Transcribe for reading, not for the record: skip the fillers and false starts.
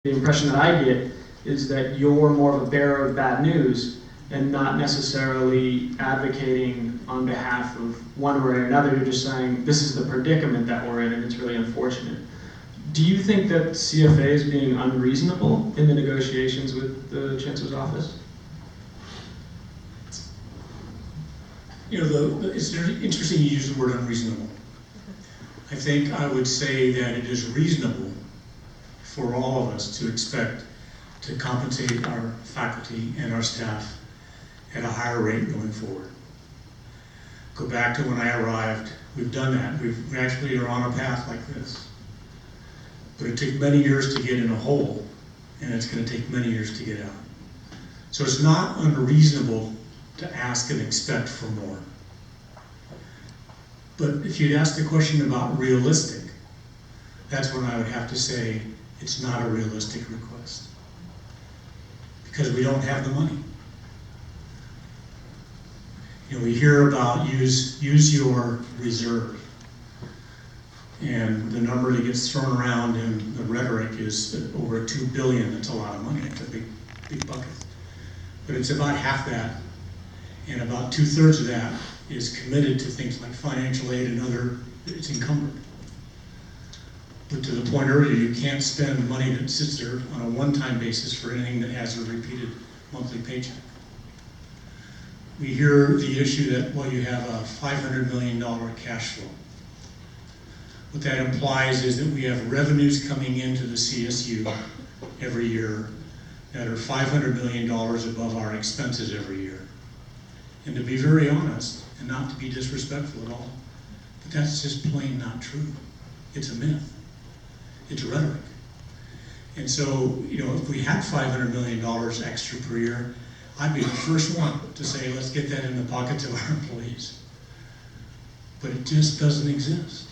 The impression that I get is that you're more of a bearer of bad news and not necessarily advocating on behalf of one way or another. You're just saying this is the predicament that we're in and it's really unfortunate. Do you think that CFA is being unreasonable in the negotiations with the Chancellor's office? You know, it's interesting you use the word unreasonable. I think I would say that it is reasonable for all of us to expect to compensate our faculty and our staff at a higher rate going forward. Go back to when I arrived, we've done that. We actually are on a path like this. But it took many years to get in a hole, and it's going to take many years to get out. So it's not unreasonable to ask and expect for more. But if you'd ask the question about realistic, that's when I would have to say it's not a realistic request. Because we don't have the money. You know, we hear about use your reserve. And the number that gets thrown around in the rhetoric is over $2 billion. That's a lot of money. It's a big bucket. But it's about half that. And about 2/3 of that is committed to things like financial aid and other, it's encumbered. But to the point earlier, you can't spend money that sits there on a one-time basis for anything that has a repeated monthly paycheck. We hear the issue that, well, you have a $500 million cash flow. What that implies is that we have revenues coming into the CSU every year that are $500 million above our expenses every year. And to be very honest, and not to be disrespectful at all, but that's just plain not true. It's a myth. It's rhetoric. And so, you know, if we had $500 million extra per year, I'd be the first one to say, let's get that in the pockets of our employees. But it just doesn't exist.